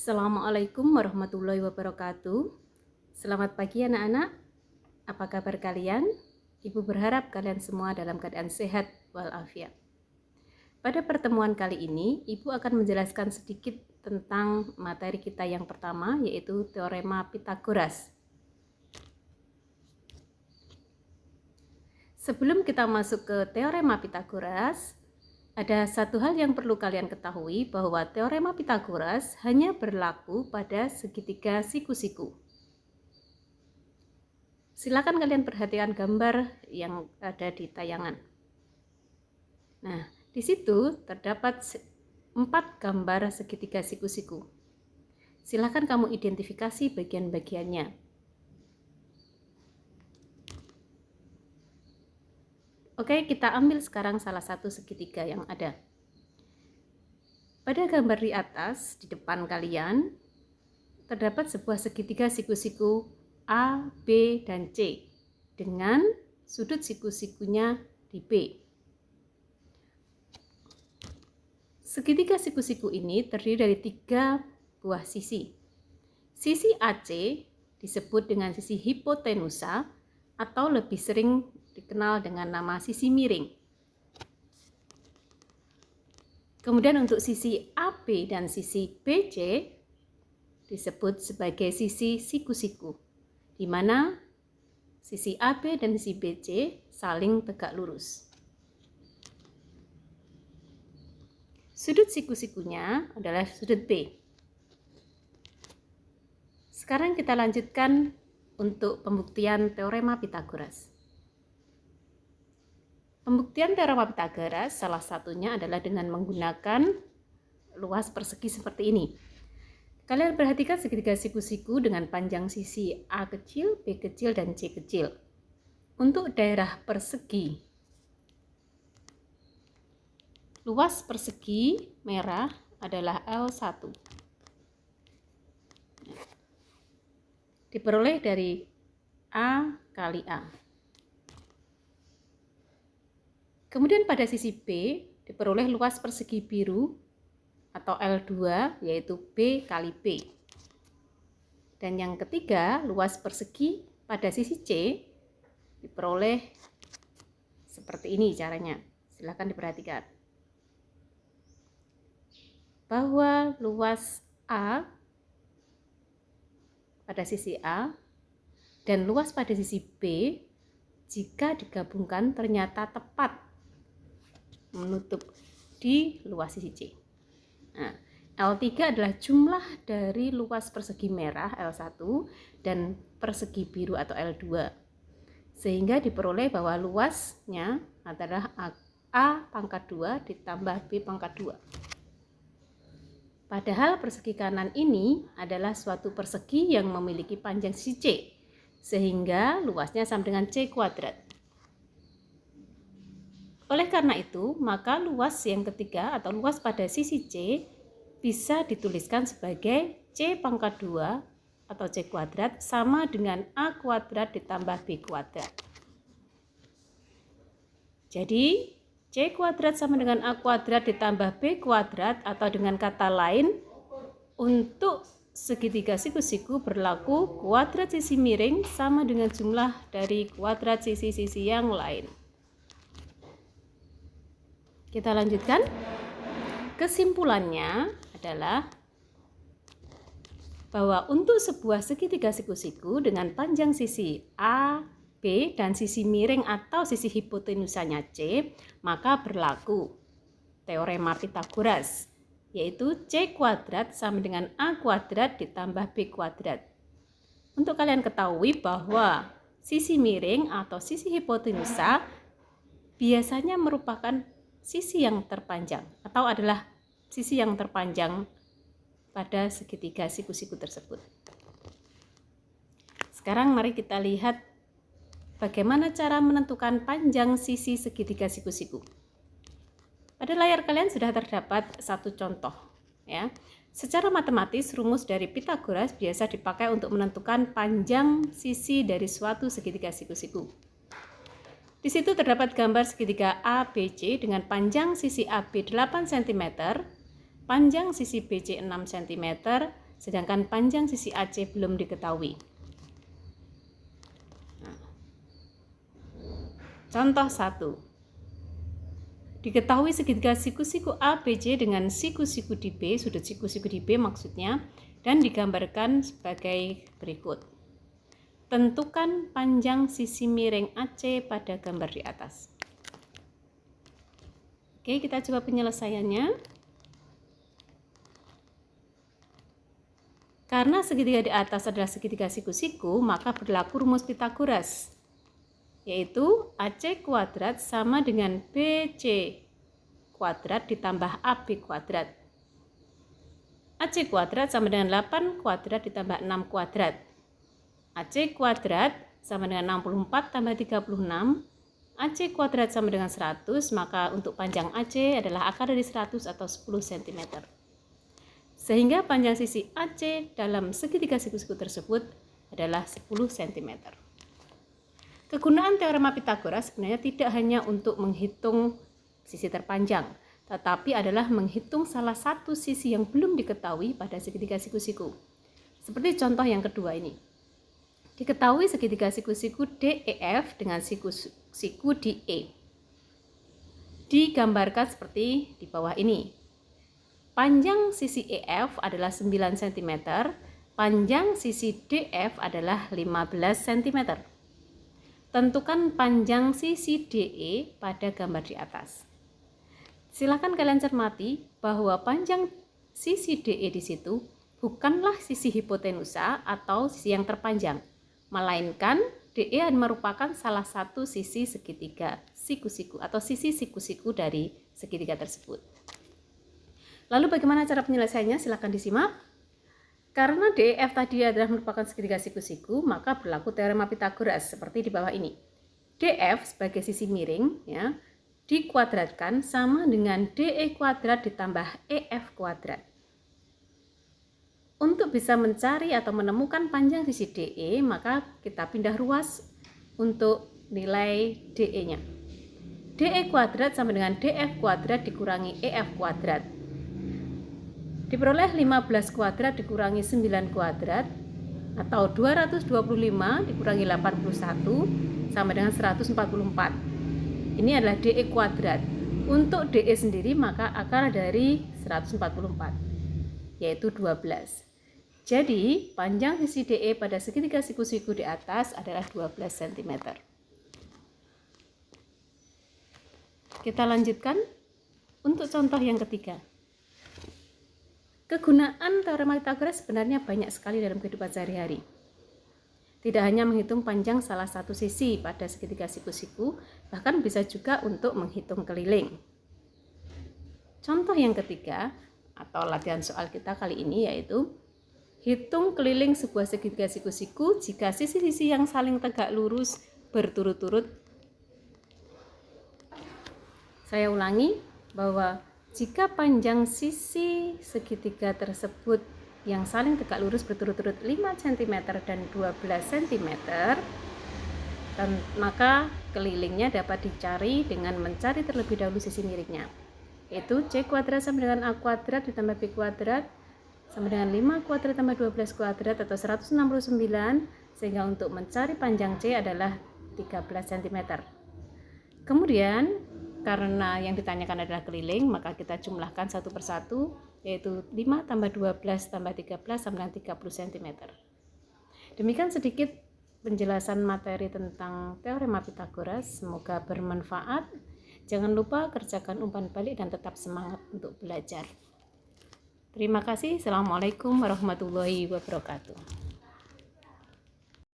Assalamualaikum warahmatullahi wabarakatuh. Selamat pagi anak-anak. Apa kabar kalian? Ibu berharap kalian semua dalam keadaan sehat walafiat. Pada pertemuan kali ini, Ibu akan menjelaskan sedikit tentang materi kita yang pertama, yaitu Teorema Pythagoras. Sebelum kita masuk ke Teorema Pythagoras, ada satu hal yang perlu kalian ketahui, bahwa Teorema Pythagoras hanya berlaku pada segitiga siku-siku. Silakan kalian perhatikan gambar yang ada di tayangan. Nah, di situ terdapat 4 gambar segitiga siku-siku. Silakan kamu identifikasi bagian-bagiannya. Oke, kita ambil sekarang salah satu segitiga yang ada. Pada gambar di atas, di depan kalian, terdapat sebuah segitiga siku-siku A, B, dan C dengan sudut siku-sikunya di B. Segitiga siku-siku ini terdiri dari 3 buah sisi. Sisi AC disebut dengan sisi hipotenusa atau lebih sering dikenal dengan nama sisi miring. Kemudian untuk sisi AB dan sisi BC disebut sebagai sisi siku-siku, di mana sisi AB dan sisi BC saling tegak lurus. Sudut siku-sikunya adalah sudut B. Sekarang kita lanjutkan untuk pembuktian Teorema Pythagoras. Pembuktian Teorema Pythagoras salah satunya adalah dengan menggunakan luas persegi seperti ini. Kalian perhatikan segitiga siku-siku dengan panjang sisi A kecil, B kecil, dan C kecil. Untuk daerah persegi, luas persegi merah adalah L1. Diperoleh dari A kali A. Kemudian pada sisi B diperoleh luas persegi biru atau L2, yaitu B kali B. Dan yang ketiga, luas persegi pada sisi C diperoleh seperti ini caranya. Silakan diperhatikan. Bahwa luas A pada sisi A dan luas pada sisi B jika digabungkan ternyata tepat menutup di luas sisi C. Nah, L3 adalah jumlah dari luas persegi merah L1 dan persegi biru atau L2. Sehingga diperoleh bahwa luasnya adalah A pangkat 2 ditambah B pangkat 2. Padahal persegi kanan ini adalah suatu persegi yang memiliki panjang sisi C, sehingga luasnya sama dengan C kuadrat. Oleh karena itu, maka luas yang ketiga atau luas pada sisi C bisa dituliskan sebagai C pangkat 2 atau C kuadrat sama dengan A kuadrat ditambah B kuadrat. Jadi, C kuadrat sama dengan A kuadrat ditambah B kuadrat, atau dengan kata lain, untuk segitiga siku-siku berlaku kuadrat sisi miring sama dengan jumlah dari kuadrat sisi-sisi yang lain. Kita lanjutkan. Kesimpulannya adalah bahwa untuk sebuah segitiga siku-siku dengan panjang sisi A, B, dan sisi miring atau sisi hipotenusanya C, maka berlaku Teorema Pythagoras, yaitu C kuadrat sama dengan A kuadrat ditambah B kuadrat. Untuk kalian ketahui bahwa sisi miring atau sisi hipotenusa biasanya merupakan sisi yang terpanjang atau adalah sisi yang terpanjang pada segitiga siku-siku tersebut. Sekarang mari kita lihat bagaimana cara menentukan panjang sisi segitiga siku-siku. Pada layar kalian sudah terdapat satu contoh, ya. Secara matematis, rumus dari Pythagoras biasa dipakai untuk menentukan panjang sisi dari suatu segitiga siku-siku. Di situ terdapat gambar segitiga ABC dengan panjang sisi AB 8 cm, panjang sisi BC 6 cm, sedangkan panjang sisi AC belum diketahui. Contoh 1. Diketahui segitiga siku-siku ABC dengan siku-siku di B, sudut siku-siku di B maksudnya, dan digambarkan sebagai berikut. Tentukan panjang sisi miring AC pada gambar di atas. Oke, kita coba penyelesaiannya. Karena segitiga di atas adalah segitiga siku-siku, maka berlaku rumus Pythagoras, yaitu AC kuadrat sama dengan BC kuadrat ditambah AB kuadrat. AC kuadrat sama dengan 8 kuadrat ditambah 6 kuadrat. AC kuadrat sama dengan 64 tambah 36. AC kuadrat sama dengan 100, maka untuk panjang AC adalah akar dari 100 atau 10 cm. Sehingga panjang sisi AC dalam segitiga siku-siku tersebut adalah 10 cm. Kegunaan teorema Pythagoras sebenarnya tidak hanya untuk menghitung sisi terpanjang, tetapi adalah menghitung salah satu sisi yang belum diketahui pada segitiga siku-siku. Seperti contoh yang kedua ini. Diketahui segitiga siku-siku DEF dengan siku-siku DE. Digambarkan seperti di bawah ini. Panjang sisi EF adalah 9 cm, panjang sisi DF adalah 15 cm. Tentukan panjang sisi DE pada gambar di atas. Silakan kalian cermati bahwa panjang sisi DE di situ bukanlah sisi hipotenusa atau sisi yang terpanjang, melainkan DE merupakan salah satu sisi segitiga siku-siku atau sisi siku-siku dari segitiga tersebut. Lalu bagaimana cara penyelesaiannya? Silakan disimak. Karena DEF tadi adalah merupakan segitiga siku-siku, maka berlaku teorema Pythagoras seperti di bawah ini. DF sebagai sisi miring ya, dikuadratkan sama dengan DE kuadrat ditambah EF kuadrat. Untuk bisa mencari atau menemukan panjang sisi DE, maka kita pindah ruas untuk nilai DE-nya. DE kuadrat sama dengan DF kuadrat dikurangi EF kuadrat. Diperoleh 15 kuadrat dikurangi 9 kuadrat atau 225 dikurangi 81 sama dengan 144. Ini adalah DE kuadrat. Untuk DE sendiri maka akar dari 144 yaitu 12. Jadi, panjang sisi DE pada segitiga siku-siku di atas adalah 12 cm. Kita lanjutkan untuk contoh yang ketiga. Kegunaan teorema Pythagoras sebenarnya banyak sekali dalam kehidupan sehari-hari. Tidak hanya menghitung panjang salah satu sisi pada segitiga siku-siku, bahkan bisa juga untuk menghitung keliling. Contoh yang ketiga, atau latihan soal kita kali ini yaitu hitung keliling sebuah segitiga siku-siku jika sisi-sisi yang saling tegak lurus berturut-turut. Saya ulangi bahwa jika panjang sisi segitiga tersebut yang saling tegak lurus berturut-turut 5 cm dan 12 cm, maka kelilingnya dapat dicari dengan mencari terlebih dahulu sisi miringnya, yaitu C kuadrat sama dengan A kuadrat ditambah B kuadrat sama dengan 5 kuadrat tambah 12 kuadrat atau 169, sehingga untuk mencari panjang C adalah 13 cm. Kemudian karena yang ditanyakan adalah keliling, maka kita jumlahkan satu persatu, yaitu 5 tambah 12 tambah 13 sama dengan 30 cm. Demikian sedikit penjelasan materi tentang teorema Pythagoras. Semoga bermanfaat. Jangan lupa kerjakan umpan balik dan tetap semangat untuk belajar. Terima kasih. Assalamualaikum warahmatullahi wabarakatuh.